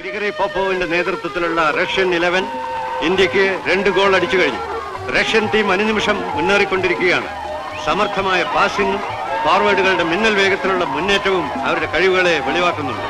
Gregory പോപ്പോവിന്റെ നേതൃത്വത്തിലുള്ള Russian 11 ഇന്ത്യക്ക് 2 goal അടിച്ചു കഴിഞ്ഞു. റഷ്യൻ ടീം അനുനിമിഷം മുന്നേറിക്കൊണ്ടിരിക്കുകയാണ്. സമർത്ഥമായ പാസിംഗും ഫോർവേഡുകളുടെ മിന്നൽ വേഗത്തിലുള്ള മുന്നേറ്റവും അവരുടെ കഴിവുകളെ വെളിവാക്കുന്നുണ്ട്.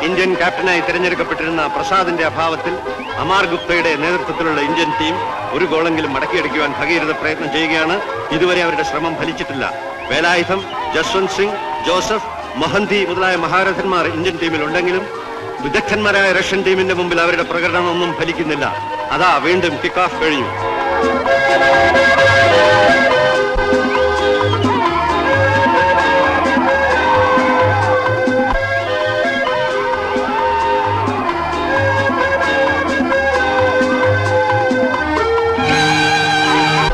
ഇന്ത്യൻ ക്യാപ്റ്റനായി തിരഞ്ഞെടുക്കപ്പെട്ടിരുന്ന പ്രസാദിന്റെ അഭാവത്തിൽ അമാർ ഗുപ്തയുടെ നേതൃത്വത്തിലുള്ള ഇന്ത്യൻ ടീം 1 ഗോളെങ്കിലും മടക്കിയെടുക്കുവാൻ ഭഗീരഥ പ്രയത്നം ചെയ്യുകയാണ്. ഇതുവരെ അവരുടെ ശ്രമം ഫലിച്ചിട്ടില്ല. വേലായുധം, ജസ്വന്ത് സിംഗ്, ജോസഫ്, മൊഹന്തി മുതലായ മഹാരഥന്മാർ ഇന്ത്യൻ ടീമിൽ ഉണ്ടെങ്കിലും വിദഗ്ധന്മാരായ റഷ്യൻ ടീമിന്റെ മുമ്പിൽ അവരുടെ പ്രകടനമൊന്നും ഫലിക്കുന്നില്ല. അതാ വീണ്ടും കിക്ക് ഓഫ് കഴിഞ്ഞു.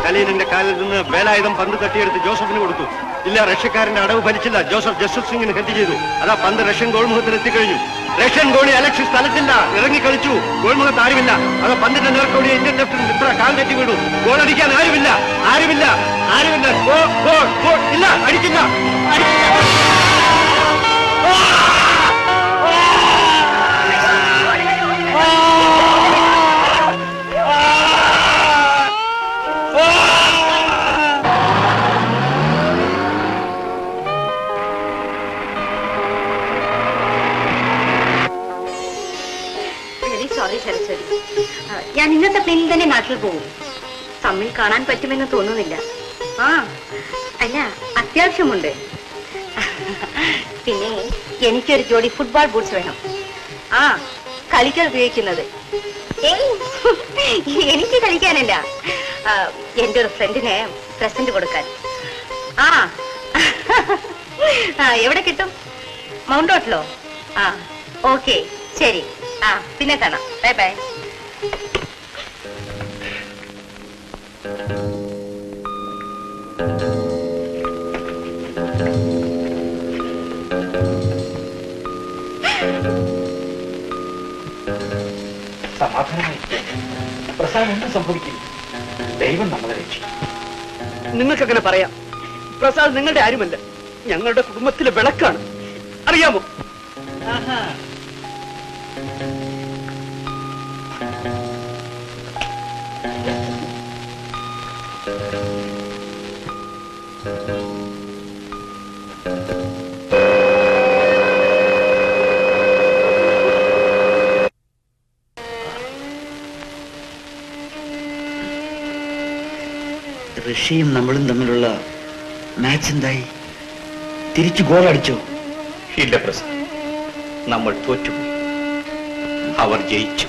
കലീലിന്റെ കാലിൽ നിന്ന് വേലായുധം പന്ത് തട്ടിയെടുത്ത് ജോസഫിന് കൊടുത്തു. ഇല്ല, റഷ്യക്കാരന്റെ അടവ് ഫലിച്ചില്ല. ജോസഫ് ജസ്വന്ത് സിംഗിന് ഹെഡ് ചെയ്തു. അതാ പന്ത് റഷ്യൻ ഗോൾമുഖത്തിൽ എത്തിക്കഴിഞ്ഞു. റഷ്യൻ ഗോളി അലക്സിസ് സ്ഥലത്തില്ല, ഇറങ്ങി കളിച്ചു. ഗോൾമുഖത്ത് ആരുമില്ല. അത് പന്തിന്റെ നേർക്കോടി ഇന്ത്യൻ ലെഫ്റ്റിൽ ഇത്ര കാൽ തെറ്റി വീണു. ഗോൾ അടിക്കാൻ ആരുമില്ല. ഇല്ല, അടിക്കില്ല. ഞാൻ ഇന്നത്തെ പ്ലെയിനിൽ തന്നെ നാട്ടിൽ പോകും. തമ്മിൽ കാണാൻ പറ്റുമെന്ന് തോന്നുന്നില്ല. അല്ല, അത്യാവശ്യമുണ്ട്. പിന്നെ എനിക്കൊരു ജോഡി ഫുട്ബോൾ ബൂട്ട്സ് വേണം. കളിക്കാൻ ഉപയോഗിക്കുന്നത്. എനിക്ക് കളിക്കാനല്ല, എന്റെ ഒരു ഫ്രണ്ടിന് പ്രസന്റ് കൊടുക്കാൻ. എവിടെ കിട്ടും? മൗണ്ട് ഹോട്ടലോ? ഓക്കെ, ശരി. പിന്നെ കാണാം. Bye bye. സമാധാനമായി. പ്രസാദ് ഒന്നും സംഭവിക്കില്ല. ദൈവം നമ്മളെ രക്ഷിക്കും. നിങ്ങൾക്കങ്ങനെ പറയാം. പ്രസാദ് നിങ്ങളുടെ ആരുമല്ല, ഞങ്ങളുടെ കുടുംബത്തിലെ വിളക്കാണ്. അറിയാമോ? റഷ്യയും നമ്മളും തമ്മിലുള്ള മാച്ച് എന്തായി? തിരിച്ചു ഗോൾ അടിച്ചോ? ഇല്ല പ്രസാദ്, നമ്മൾ തോറ്റുപോയി. അവർ ജയിച്ചു.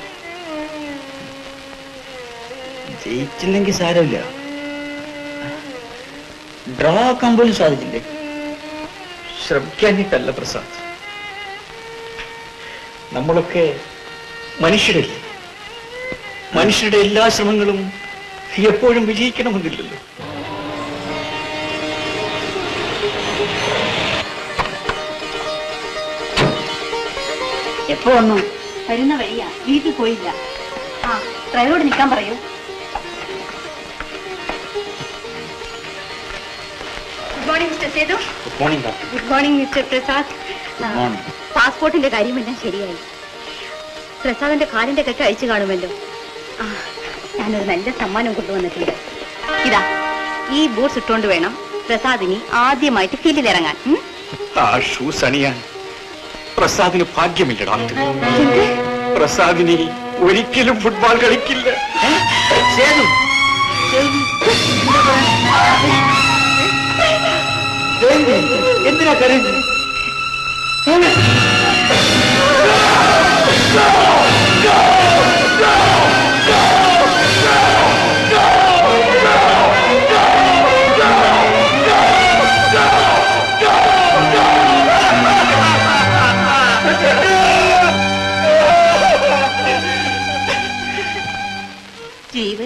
ജയിച്ചില്ലെങ്കിൽ സാരമില്ല. ഡ്രോ ആക്കാൻ പോലും സാധിച്ചില്ലേ? ശ്രമിക്കാനിട്ടല്ല പ്രസാദ്, നമ്മളൊക്കെ മനുഷ്യരല്ലേ. മനുഷ്യരുടെ എല്ലാ ശ്രമങ്ങളും എപ്പോഴും വിജയിക്കണമെന്നില്ലല്ലോ. എപ്പോ വന്നു? വരുന്ന വഴിയാ, വീട്ടിൽ പോയില്ല. ഡ്രൈവറോട് നിൽക്കാൻ പറയൂ. Good morning Mister Sethu. Good morning doctor. Good morning Mister Prasad. പാസ്പോർട്ടിന്റെ കാര്യമെല്ലാം ശരിയായി. പ്രസാദിന്റെ കാലിന്റെ കെട്ട് അഴിച്ചു കാണുമല്ലോ. ഞാനൊരു നല്ല സമ്മാനം കൊണ്ടുവന്നിട്ടുണ്ട്. ഇതാ, ഈ ബൂട്ട്സ് ഇട്ടുകൊണ്ട് വേണം പ്രസാദിനി ആദ്യമായിട്ട് ഫീൽഡിൽ ഇറങ്ങാൻ. ആ ഷൂസ് അണിയാൻ പ്രസാദിന് ഭാഗ്യമില്ല ഡോക്ടർ. പ്രസാദിനി ഒരിക്കലും ഫുട്ബോൾ കളിക്കില്ല. എന്തിനാ കരയുന്നത്?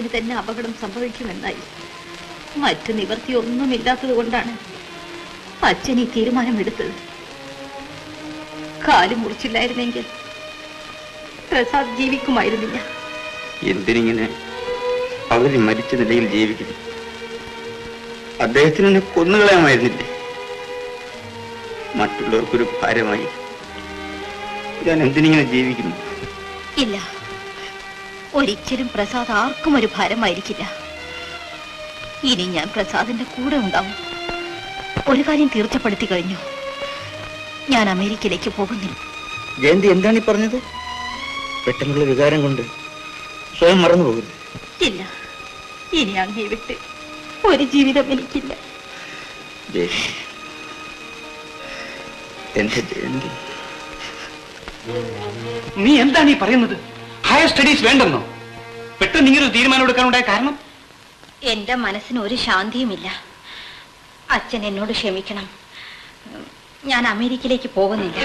അച്ഛന് തന്നെ അപകടം സംഭവിക്കുമെന്നായി. മറ്റു നിവർത്തിയൊന്നുമില്ലാത്തത് കൊണ്ടാണ് അച്ഛൻ ഈ തീരുമാനമെടുത്തത്. കാല് മുറിച്ചില്ലായിരുന്നെങ്കിൽ പ്രസാദ് ജീവിക്കുമായിരുന്നില്ല. എന്തിനിങ്ങനെ അവര് മരിച്ച നിലയിൽ ജീവിക്കുന്നു? അദ്ദേഹത്തിന് എന്നെ കൊന്നുകളയാമായിരുന്നില്ലേ? മറ്റുള്ളവർക്കൊരു ഭാരമായി ഞാൻ എന്തിനിങ്ങനെ ജീവിക്കുന്നു? ഇല്ല, ഒരിക്കലും പ്രസാദ് ആർക്കും ഒരു ഭാരമായിരിക്കില്ല. ഇനി ഞാൻ പ്രസാദിന്റെ കൂടെ ഉണ്ടാവും. ഒരു കാര്യം തീർച്ചപ്പെടുത്തി കഴിഞ്ഞു, ഞാൻ അമേരിക്കയിലേക്ക് പോകുന്നില്ല. ജയന്തി എന്താണ് ഈ പറഞ്ഞത്? പെട്ടെന്നുള്ള വികാരം കൊണ്ട് സ്വയം മറന്നു പോകുന്നു. ഇല്ല, ഇനി അങ്ങേ വിട്ട് ഒരു ജീവിതം എനിക്കില്ല. എന്റെ ജയന്തി, നീ എന്താണ് ഈ പറയുന്നത്? ഹയർ സ്റ്റഡീസ് വേണ്ടെന്നോ? പെട്ടെന്ന് ഇങ്ങനെ ഒരു തീരുമാനം എടുക്കാനുണ്ടായ കാരണം? എന്റെ മനസ്സിന് ഒരു ശാന്തിയുമില്ല. അച്ഛൻ എന്നോട് ക്ഷമിക്കണം, ഞാൻ അമേരിക്കയിലേക്ക് പോകുന്നില്ല.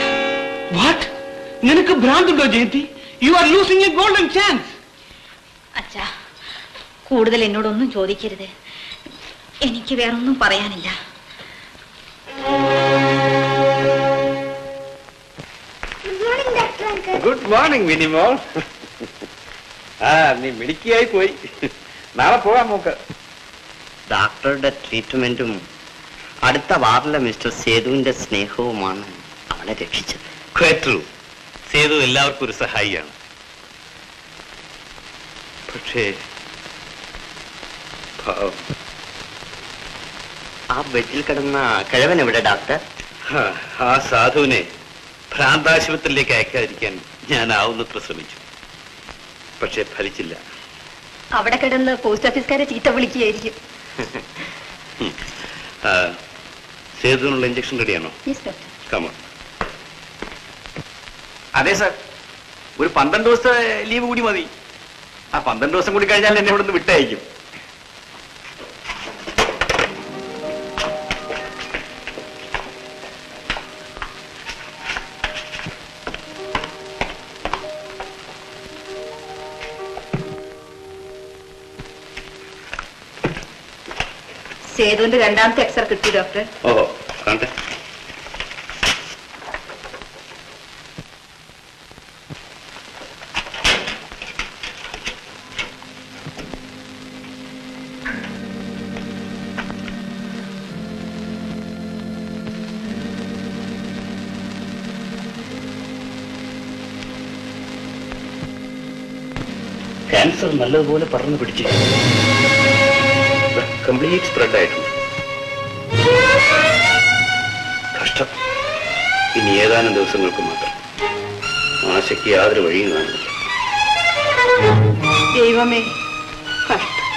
വാട്ട്? നിനക്ക് ഭ്രാന്തുണ്ടോ Jayanthi? You are losing a golden chance. അച്ഛാ, കൂടുതൽ എന്നോടൊന്നും ചോദിക്കരുത്. എനിക്ക് വേറൊന്നും പറയാനില്ല. Good morning Minimol. നീ മിടുക്കിയായി പോയി. നാളെ പോകാൻ നോക്ക്. ഡോക്ടറുടെ ട്രീറ്റ്മെന്റും അടുത്ത വാറിലെ മിസ്റ്റർ സേതുവിന്റെ സ്നേഹവുമാണ് അവളെ രക്ഷിച്ചത്. സേതു എല്ലാവർക്കും ഒരു സഹായിയാണ്. പക്ഷേ ആ ബെഡിൽ കിടന്ന കിഴവൻ എവിടെ ഡോക്ടർ? ആ സാധുവിനെ ഭ്രാന്താശുപത്രിയിലേക്ക് അയക്കാതിരിക്കാൻ ഞാൻ ആവുന്നത്ര ശ്രമിച്ചു. പക്ഷെ ഫലിച്ചില്ല. അവിടെ കിടന്ന് പോസ്റ്റ് ഓഫീസുകാരെ ചീത്ത വിളിക്കുകയായിരിക്കും. സേതുവിനുള്ള ഇഞ്ചക്ഷൻ റെഡിയാണോ? കമോൺ. അതെ സർ, ഒരു 12 ദിവസത്തെ ലീവ് കൂടി മതി. ആ 12 ദിവസം കൂടി കഴിഞ്ഞാൽ എന്നെ ഇവിടെ നിന്ന് വിട്ടയക്കും. സേതുവിന്റെ രണ്ടാമത്തെ എക്സർ കിട്ടി ഡോക്ടർ. ഓഹോ, കണ്ടേ. ക്യാൻസർ നല്ലതുപോലെ പറന്നു പിടിച്ചു. കംപ്ലീറ്റ് സ്പ്രെഡ് ആയിട്ടുണ്ട്. കഷ്ടം. ഇനി ഏതാനും ദിവസങ്ങൾക്ക് മാത്രം. ആശയ്ക്ക് യാതൊരു വഴിയും കാണുന്നില്ല. ദൈവമേ, കഷ്ടം.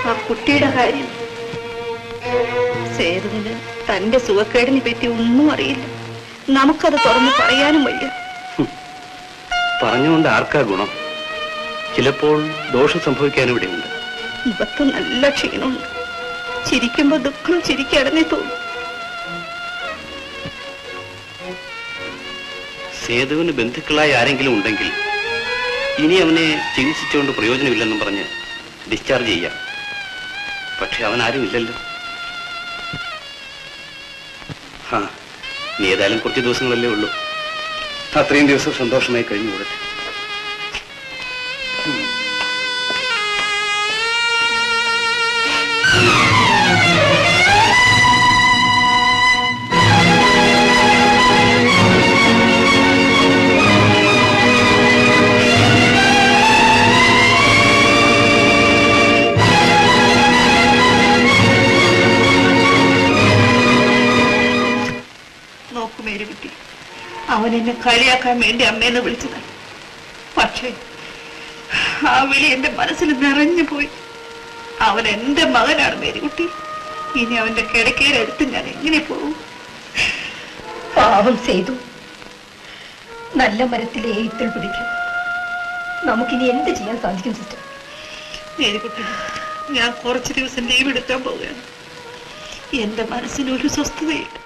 ആ കുട്ടിയുടെ കാര്യം. സേതുവിന് തന്റെ സുഖക്കേടിനെ പറ്റി ഒന്നും അറിയില്ല. നമുക്കത് തുറന്ന് പറയാനും വയ്യ. പറഞ്ഞുകൊണ്ട് ആർക്കാ ഗുണം? ചിലപ്പോൾ ദോഷം സംഭവിക്കാനും ഇവിടെയുണ്ട്. ഇവക്ക് നല്ല ക്ഷീണമുണ്ട്. ചിരിക്കുമ്പോ ദുഃഖം ചിരിക്കടന്നേ തോന്നും. സേതുവിന് ബന്ധുക്കളായി ആരെങ്കിലും ഉണ്ടെങ്കിൽ ഇനി അവനെ ചികിത്സിച്ചുകൊണ്ട് പ്രയോജനമില്ലെന്നും പറഞ്ഞ് ഡിസ്ചാർജ് ചെയ്യാം. പക്ഷെ അവൻ ആരും ഇല്ലല്ലോ. ഇനി ഏതായാലും കുറച്ച് ദിവസങ്ങളല്ലേ ഉള്ളൂ. അത്രയും ദിവസം സന്തോഷമായി കഴിഞ്ഞു കൂടെ. മേരിക്കുട്ടി, അവൻ എന്നെ കളിയാക്കാൻ വേണ്ടി അമ്മേന്ന് വിളിച്ചതാണ്. പക്ഷേ ആ വിളി എന്റെ മനസ്സിൽ നിറഞ്ഞു പോയി. അവൻ എന്റെ മകനാണ് മേരിക്കുട്ടി. ഇനി അവന്റെ കിടക്കയിലെടുത്ത് ഞാൻ എങ്ങനെ പോകും? പാവം ചെയ്തു. നല്ല മരത്തിലെ ഏത്തിൽ പിടിക്കും. നമുക്കിനി എന്ത് ചെയ്യാൻ സാധിക്കും സിസ്റ്റർ? മേരിക്കുട്ടി, ഞാൻ കുറച്ച് ദിവസം ലീവ് എടുക്കാൻ പോവുകയാണ്. എന്റെ മനസ്സിനൊരു സ്വസ്ഥതയില്ല.